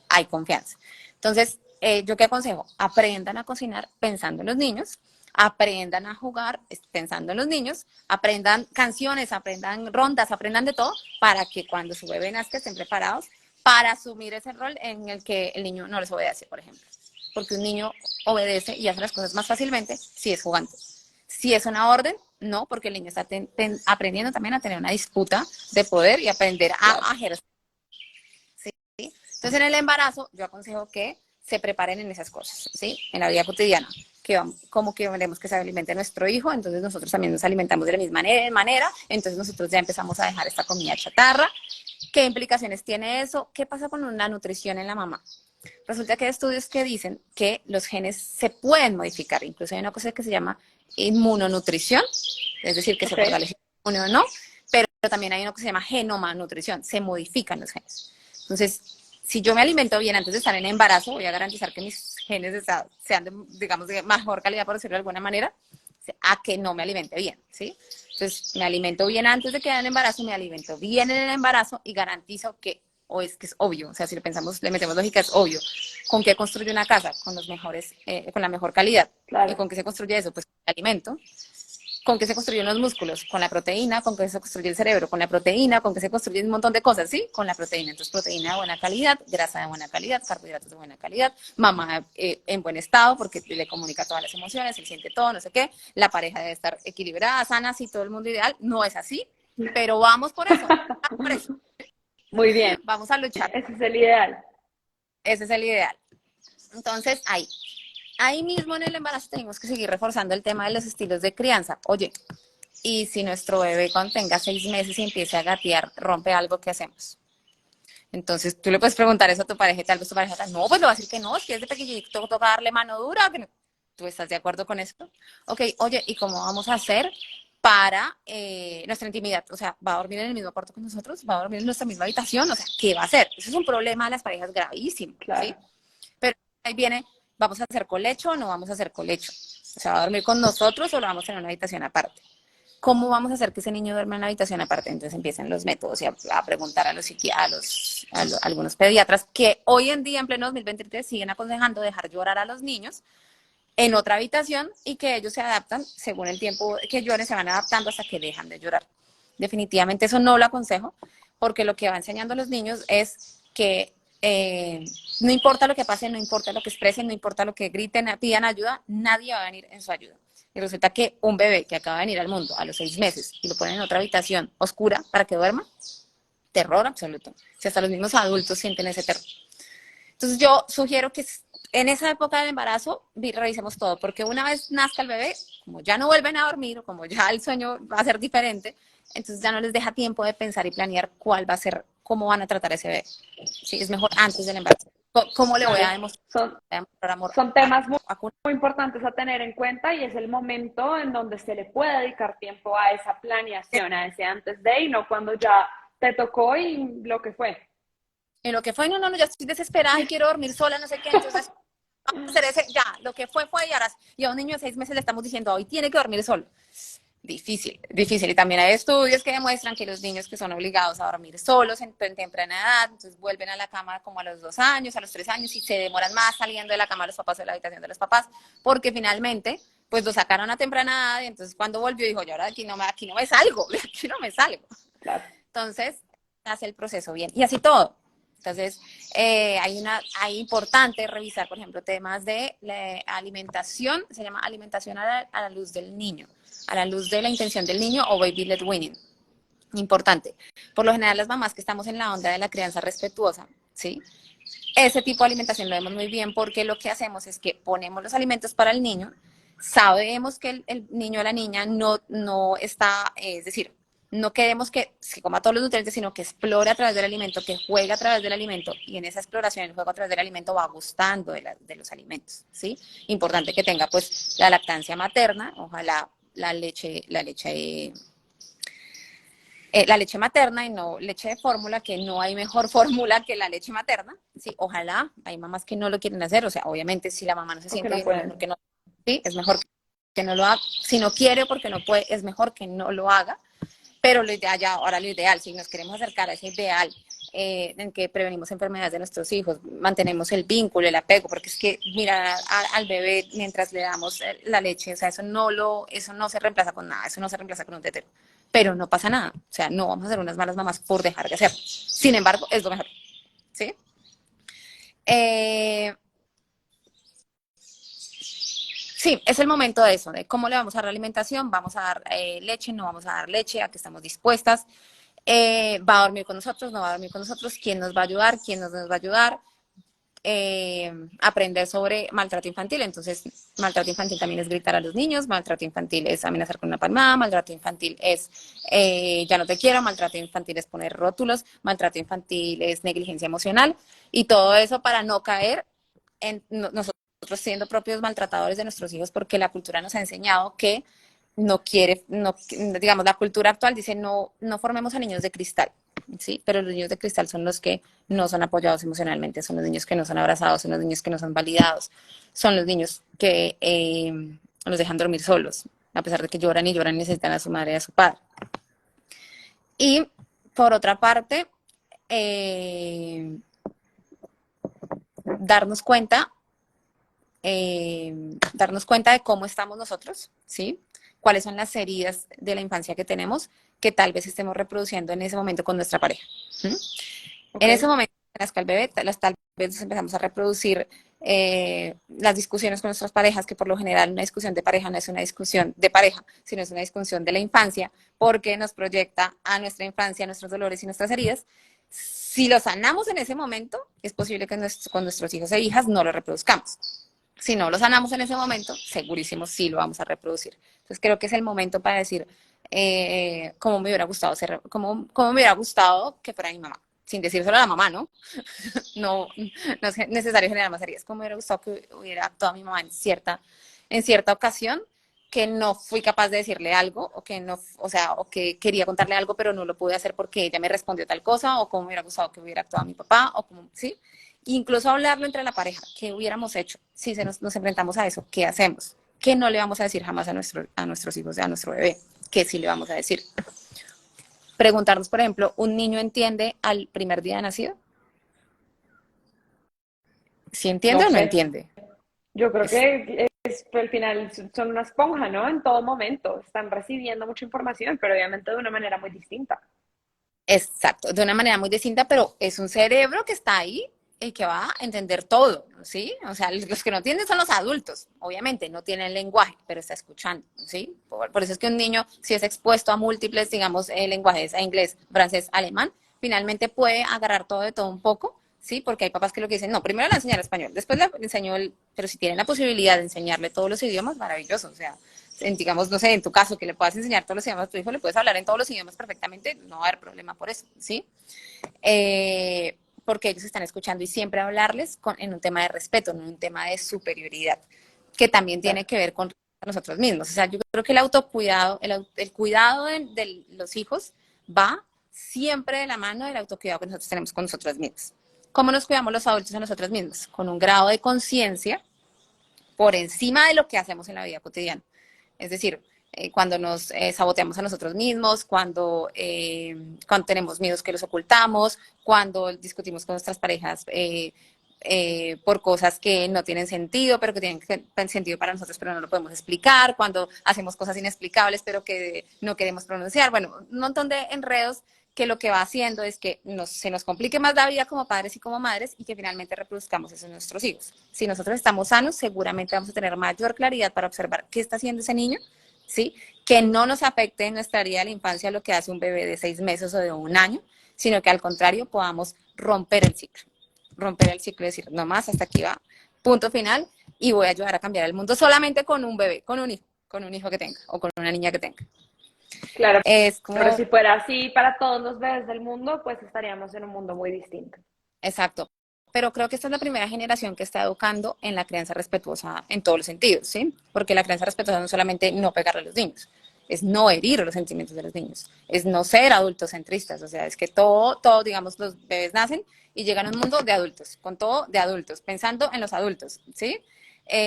hay confianza. Entonces, ¿yo qué aconsejo? Aprendan a cocinar pensando en los niños, aprendan a jugar pensando en los niños, aprendan canciones, aprendan rondas, aprendan de todo, para que cuando su bebé nazca estén preparados para asumir ese rol en el que el niño no les obedece, por ejemplo. Porque un niño obedece y hace las cosas más fácilmente si es jugando. Si es una orden, no, porque el niño está aprendiendo también a tener una disputa de poder y aprender Claro. a ejercer. ¿Sí? Entonces, en el embarazo, yo aconsejo que se preparen en esas cosas, ¿sí? En la vida cotidiana, cómo queremos que se alimente nuestro hijo, entonces nosotros también nos alimentamos de la misma manera, entonces nosotros ya empezamos a dejar esta comida chatarra. ¿Qué implicaciones tiene eso? ¿Qué pasa con la nutrición en la mamá? Resulta que hay estudios que dicen que los genes se pueden modificar, incluso hay una cosa que se llama inmunonutrición, es decir, que se Ok, fortalece el inmune o no, pero también hay una que se llama genoma nutrición, se modifican los genes. Entonces, si yo me alimento bien antes de estar en embarazo, voy a garantizar que mis genes sean de, digamos, de mejor calidad, por decirlo de alguna manera, a que no me alimente bien, ¿sí? Entonces, me alimento bien antes de quedar en embarazo, me alimento bien en el embarazo y garantizo que, o es que es obvio, o sea, si lo pensamos, le metemos lógica, es obvio. ¿Con qué construye una casa? Con los mejores, con la mejor calidad. ¿Y Claro. con qué se construye eso? Pues con el alimento. ¿Con qué se construyen los músculos? Con la proteína. ¿Con qué se construye el cerebro? Con la proteína. ¿Con qué se construye un montón de cosas? Sí, con la proteína. Entonces, proteína de buena calidad, grasa de buena calidad, carbohidratos de buena calidad, mamá en buen estado porque le comunica todas las emociones, él siente todo, no sé qué. La pareja debe estar equilibrada, sana, sí, todo el mundo ideal. No es así, pero vamos por eso. Vamos por eso. Muy bien, Vamos a luchar. ese es el ideal. Ese es el ideal. Entonces, ahí mismo en el embarazo tenemos que seguir reforzando el tema de los estilos de crianza. Oye, y si nuestro bebé cuando tenga 6 meses y empiece a gatear, rompe algo, ¿qué hacemos? Entonces tú le puedes preguntar eso a tu pareja y tal vez tu pareja no, pues le va a decir que no, es que desde pequeñito toca darle mano dura. Que no. ¿Tú estás de acuerdo con esto? Ok, oye, ¿y cómo vamos a hacer para nuestra intimidad? O sea, ¿va a dormir en el mismo cuarto que nosotros? ¿Va a dormir en nuestra misma habitación? O sea, ¿qué va a hacer? Eso es un problema de las parejas gravísimo, Claro. ¿sí? Pero ahí viene, ¿vamos a hacer colecho o no vamos a hacer colecho? O sea, ¿va a dormir con nosotros o lo vamos a tener en una habitación aparte? ¿Cómo vamos a hacer que ese niño duerma en la habitación aparte? Entonces empiezan los métodos y a preguntar a algunos pediatras que hoy en día, en pleno 2023, siguen aconsejando dejar llorar a los niños en otra habitación y que ellos se adaptan según el tiempo que lloren, se van adaptando hasta que dejan de llorar. Definitivamente eso no lo aconsejo porque lo que va enseñando a los niños es que no importa lo que pase, no importa lo que expresen, no importa lo que griten, pidan ayuda, nadie va a venir en su ayuda. Y resulta que un bebé que acaba de venir al mundo a los 6 meses y lo ponen en otra habitación oscura para que duerma, terror absoluto. Si hasta los mismos adultos sienten ese terror. Entonces yo sugiero que en esa época del embarazo revisemos todo, porque una vez nazca el bebé, como ya no vuelven a dormir, o como ya el sueño va a ser diferente, entonces ya no les deja tiempo de pensar y planear cuál va a ser, cómo van a tratar a ese bebé. Sí, es mejor antes del embarazo. ¿Cómo le voy Claro, a demostrar, son, amor son temas a muy importantes a tener en cuenta y es el momento en donde se le puede dedicar tiempo a esa planeación, a ese antes de y no cuando ya te tocó y lo que fue. en lo que fue, no, ya estoy desesperada y quiero dormir sola, no sé qué, entonces vamos a hacer ese, ya, lo que fue y ahora, y a un niño de 6 meses le estamos diciendo, hoy tiene que dormir solo. Difícil, difícil. Y también hay estudios que demuestran que los niños que son obligados a dormir solos en temprana edad, entonces vuelven a la cama como a los 2 años, a los 3 años, y se demoran más saliendo de la cama de los papás o de la habitación de los papás, porque finalmente, pues lo sacaron a temprana edad, y entonces cuando volvió dijo, yo ahora aquí no me salgo, de aquí no me salgo. Claro. Entonces, hace el proceso bien. Y así todo. Entonces, hay importante revisar, por ejemplo, temas de la alimentación, se llama alimentación a la luz del niño, a la luz de la intención del niño o baby led weaning. Importante. Por lo general, las mamás que estamos en la onda de la crianza respetuosa, ¿sí? Ese tipo de alimentación lo vemos muy bien porque lo que hacemos es que ponemos los alimentos para el niño, sabemos que el niño o la niña no está, es decir, no queremos que se coma todos los nutrientes, sino que explore a través del alimento, que juegue a través del alimento, y en esa exploración, el juego a través del alimento va gustando de los alimentos, ¿sí? Importante que tenga, pues, la lactancia materna, ojalá la leche materna y no leche de fórmula, que no hay mejor fórmula que la leche materna, ¿sí? Ojalá, hay mamás que no lo quieren hacer, o sea, obviamente si la mamá no se O que siente no bien, es pueden. mejor que no, ¿sí? Es mejor que no lo haga, si no quiere porque no puede, es mejor que no lo haga, pero lo ideal, ya, ahora lo ideal, si nos queremos acercar a ese ideal en que prevenimos enfermedades de nuestros hijos, mantenemos el vínculo, el apego, porque es que mirar al bebé mientras le damos la leche, o sea, eso no se reemplaza con nada, eso no se reemplaza con un tetero, pero no pasa nada, o sea, no vamos a ser unas malas mamás por dejar de hacerlo. Sin embargo, es lo mejor, ¿sí? Eh, Sí, es el momento de eso, de cómo le vamos a dar la alimentación, vamos a dar leche, no vamos a dar leche, a qué estamos dispuestas, va a dormir con nosotros, no va a dormir con nosotros, quién nos va a ayudar, quién nos va a ayudar, aprender sobre maltrato infantil. Entonces, maltrato infantil también es gritar a los niños, maltrato infantil es amenazar con una palmada, maltrato infantil es ya no te quiero, maltrato infantil es poner rótulos, maltrato infantil es negligencia emocional y todo eso para no caer en nosotros siendo propios maltratadores de nuestros hijos porque la cultura nos ha enseñado que no quiere, no, digamos, la cultura actual dice no formemos a niños de cristal. ¿sí? Pero los niños de cristal son los que no son apoyados emocionalmente, son los niños que no son abrazados, son los niños que no son validados, son los niños que los dejan dormir solos, a pesar de que lloran y lloran y necesitan a su madre y a su padre. Y por otra parte, darnos cuenta darnos cuenta de cómo estamos nosotros, ¿sí? Cuáles son las heridas de la infancia que tenemos que tal vez estemos reproduciendo en ese momento con nuestra pareja. ¿Sí? En ese momento en las que el bebé, tal vez empezamos a reproducir las discusiones con nuestras parejas, que por lo general una discusión de pareja no es una discusión de pareja, sino es una discusión de la infancia, porque nos proyecta a nuestra infancia, a nuestros dolores y nuestras heridas. Si lo sanamos en ese momento, es posible que con nuestros hijos e hijas no lo reproduzcamos. Si no lo sanamos en ese momento, segurísimo sí lo vamos a reproducir. Entonces creo que es el momento para decir cómo me hubiera gustado cómo me hubiera gustado que fuera mi mamá, sin decírselo a la mamá, ¿no? No, no es necesario generar más heridas. Cómo me hubiera gustado que hubiera actuado mi mamá en cierta ocasión que no fui capaz de decirle algo o que no, o sea, o que quería contarle algo pero no lo pude hacer porque ella me respondió tal cosa o cómo me hubiera gustado que hubiera actuado mi papá o como, ¿sí? Incluso hablarlo entre la pareja, ¿qué hubiéramos hecho si nos enfrentamos a eso? ¿Qué hacemos? ¿Qué no le vamos a decir jamás a nuestros hijos, a nuestro bebé? ¿Qué sí le vamos a decir? Preguntarnos, por ejemplo, ¿un niño entiende al primer día de nacido? ¿Sí entiende No o no sé. entiende? Yo creo Es, que al final son una esponja, ¿no? En todo momento. Están recibiendo mucha información, pero obviamente de una manera muy distinta. exacto, de una manera muy distinta, pero es un cerebro que está ahí y que va a entender todo, ¿sí? O sea, los que no entienden son los adultos, obviamente, no tienen lenguaje, pero está escuchando, ¿sí? Por eso es que un niño, si es expuesto a múltiples, digamos, lenguajes, a inglés, francés, alemán, finalmente puede agarrar todo de todo un poco, ¿sí? Porque hay papás que lo que dicen, no, primero le enseñar español, después le enseño pero si tienen la posibilidad de enseñarle todos los idiomas, maravilloso, o sea, digamos, no sé, en tu caso, que le puedas enseñar todos los idiomas a tu hijo, le puedes hablar en todos los idiomas perfectamente, no va a haber problema por eso, ¿sí? Porque ellos están escuchando y siempre hablarles en un tema de respeto, no en un tema de superioridad, que también tiene que ver con nosotros mismos. O sea, yo creo que el autocuidado, el cuidado de los hijos va siempre de la mano del autocuidado que nosotros tenemos con nosotros mismos. ¿Cómo nos cuidamos los adultos a nosotros mismos? Con un grado de conciencia por encima de lo que hacemos en la vida cotidiana. Es decir, cuando nos saboteamos a nosotros mismos, cuando tenemos miedos que los ocultamos, cuando discutimos con nuestras parejas por cosas que no tienen sentido, pero que tienen sentido para nosotros, pero no lo podemos explicar, cuando hacemos cosas inexplicables, pero que no queremos pronunciar. Bueno, un montón de enredos que lo que va haciendo es que se nos complique más la vida como padres y como madres y que finalmente reproduzcamos eso en nuestros hijos. Si nosotros estamos sanos, seguramente vamos a tener mayor claridad para observar qué está haciendo ese niño, ¿sí? Que no nos afecte en nuestra vida de la infancia lo que hace un bebé de 6 meses o de 1 año, sino que al contrario podamos romper el ciclo y decir, no más, hasta aquí va, punto final, y voy a ayudar a cambiar el mundo solamente con un bebé, con un hijo que tenga o con una niña que tenga. Claro, Es pero como, si fuera así para todos los bebés del mundo, pues estaríamos en un mundo muy distinto. exacto. Pero creo que esta es la primera generación que está educando en la crianza respetuosa en todos los sentidos, ¿sí? Porque la crianza respetuosa no es solamente no pegarle a los niños, es no herir los sentimientos de los niños, es no ser adultos centristas, o sea, es que todo, digamos, los bebés nacen y llegan a un mundo de adultos, con todo de adultos, pensando en los adultos, ¿sí?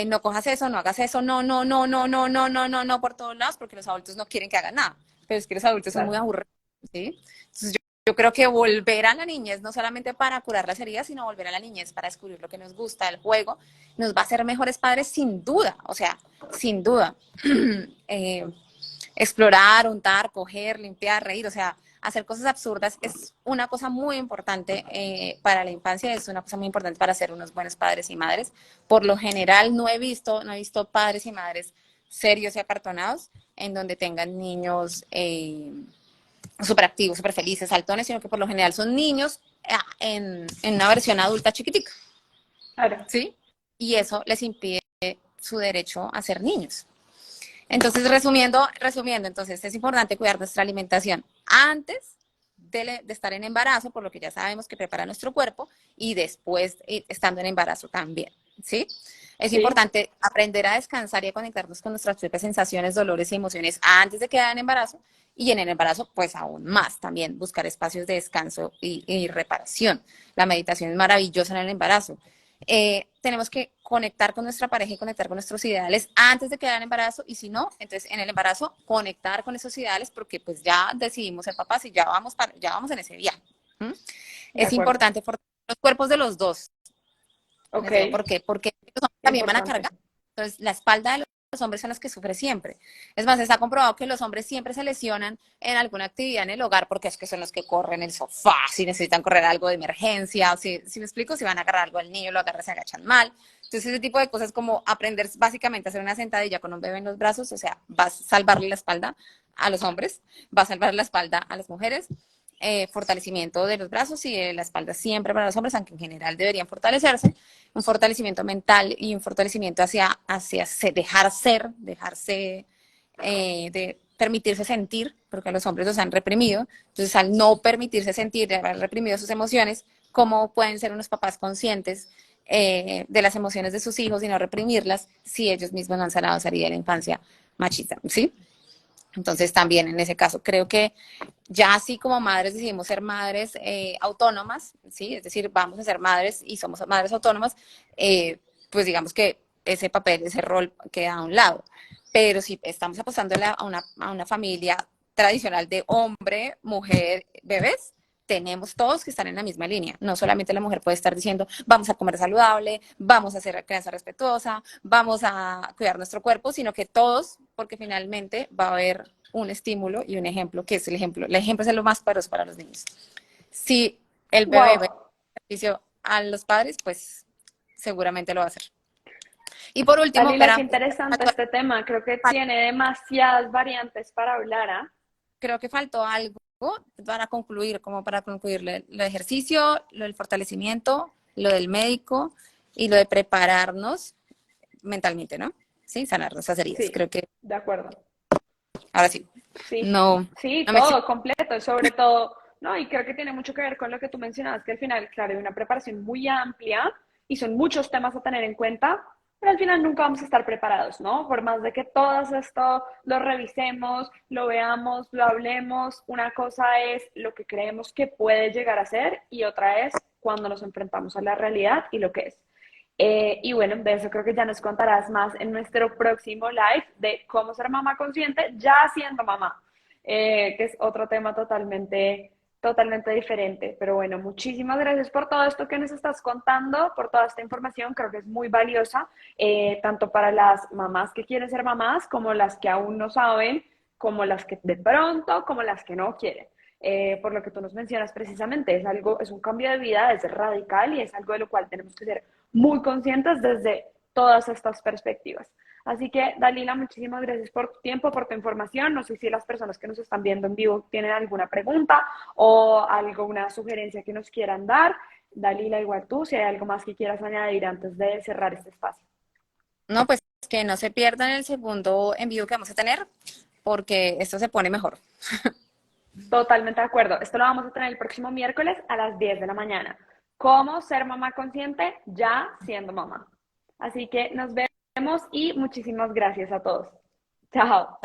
No cojas eso, no hagas eso, no, no, no, no, no, no, no, no, no, por todos lados, porque los adultos no quieren que hagan nada, pero es que los adultos son muy Claro. aburridos, ¿sí? Entonces yo creo que volver a la niñez, no solamente para curar las heridas, sino volver a la niñez para descubrir lo que nos gusta, el juego, nos va a hacer mejores padres sin duda, o sea, sin duda. Explorar, untar, coger, limpiar, reír, o sea, hacer cosas absurdas es una cosa muy importante para la infancia, es una cosa muy importante para ser unos buenos padres y madres. Por lo general no he visto padres y madres serios y acartonados en donde tengan niños súper activos, súper felices, saltones, sino que por lo general son niños en una versión adulta chiquitica, Claro. ¿sí? Y eso les impide su derecho a ser niños. Entonces, resumiendo, entonces es importante cuidar nuestra alimentación antes de estar en embarazo, por lo que ya sabemos que prepara nuestro cuerpo, y después estando en embarazo también, ¿sí? Es Sí, importante aprender a descansar y a conectarnos con nuestras propias sensaciones, dolores y emociones antes de quedar en embarazo y en el embarazo, pues aún más también buscar espacios de descanso y reparación. La meditación es maravillosa en el embarazo. Tenemos que conectar con nuestra pareja y conectar con nuestros ideales antes de quedar en embarazo y si no, entonces en el embarazo conectar con esos ideales porque pues ya decidimos ser papás y ya vamos en ese viaje. ¿Mm? de Es acuerdo. importante fortalecer los cuerpos de los dos. Ok, Les digo por qué. Porque los hombres también van a importante. cargar. Entonces, la espalda de los hombres son las que sufre siempre. Es más, está comprobado que los hombres siempre se lesionan en alguna actividad en el hogar porque es que son los que corren el sofá, si necesitan correr algo de emergencia, o si me explico, si van a agarrar algo al niño, lo agarran, se agachan mal. Entonces, ese tipo de cosas como aprender básicamente a hacer una sentadilla con un bebé en los brazos, o sea, vas a salvarle la espalda a los hombres, va a salvar la espalda a las mujeres. Fortalecimiento de los brazos y de la espalda siempre para los hombres, aunque en general deberían fortalecerse, un fortalecimiento mental y un fortalecimiento hacia dejarse, de permitirse sentir, porque a los hombres los han reprimido, entonces al no permitirse sentir, de haber reprimido sus emociones, ¿cómo pueden ser unos papás conscientes de las emociones de sus hijos y no reprimirlas si ellos mismos no han sanado esa herida de la infancia machista? ¿Sí? Entonces también en ese caso creo que ya así como madres decidimos ser madres autónomas, ¿sí? Es decir, vamos a ser madres y somos madres autónomas, pues digamos que ese papel, ese rol queda a un lado. Pero si estamos apostando a una familia tradicional de hombre, mujer, bebés, tenemos todos que estar en la misma línea. No solamente la mujer puede estar diciendo, vamos a comer saludable, vamos a hacer crianza respetuosa, vamos a cuidar nuestro cuerpo, sino que todos, porque finalmente va a haber un estímulo y un ejemplo, que es el ejemplo. El ejemplo es lo más poderoso para los niños. Si el bebé ve Wow. beneficio a los padres, pues seguramente lo va a hacer. Y por último, Dalila, qué verán, interesante este tema. Creo que tiene demasiadas variantes para hablar, ¿ah? creo que faltó algo para concluir, como para concluir lo de ejercicio, lo del fortalecimiento, lo del médico y lo de prepararnos mentalmente, ¿no? Sí, sanar nuestras heridas. Sí, Creo que de acuerdo. ahora sí, Sí, no, sí, no me todo extiendo. completo, sobre todo, no, y creo que tiene mucho que ver con lo que tú mencionabas, que al final, claro, hay una preparación muy amplia y son muchos temas a tener en cuenta, pero al final nunca vamos a estar preparados, ¿no? Por más de que todo esto lo revisemos, lo veamos, lo hablemos, una cosa es lo que creemos que puede llegar a ser y otra es cuando nos enfrentamos a la realidad y lo que es. Y bueno, de eso creo que ya nos contarás más en nuestro próximo live de cómo ser mamá consciente ya siendo mamá, que es otro tema totalmente diferente. Pero bueno, muchísimas gracias por todo esto que nos estás contando, por toda esta información, creo que es muy valiosa, tanto para las mamás que quieren ser mamás, como las que aún no saben, como las que de pronto, como las que no quieren. Por lo que tú nos mencionas precisamente, es algo, es un cambio de vida, es radical y es algo de lo cual tenemos que ser muy conscientes desde todas estas perspectivas. Así que, Dalila, muchísimas gracias por tu tiempo, por tu información. No sé si las personas que nos están viendo en vivo tienen alguna pregunta o alguna sugerencia que nos quieran dar. Dalila, igual tú, si hay algo más que quieras añadir antes de cerrar este espacio. No, pues que no se pierdan el segundo envío que vamos a tener, porque esto se pone mejor. Totalmente de acuerdo. Esto lo vamos a tener el próximo miércoles a las 10 de la mañana. ¿Cómo ser mamá consciente ya siendo mamá? Así que nos vemos y muchísimas gracias a todos. Chao.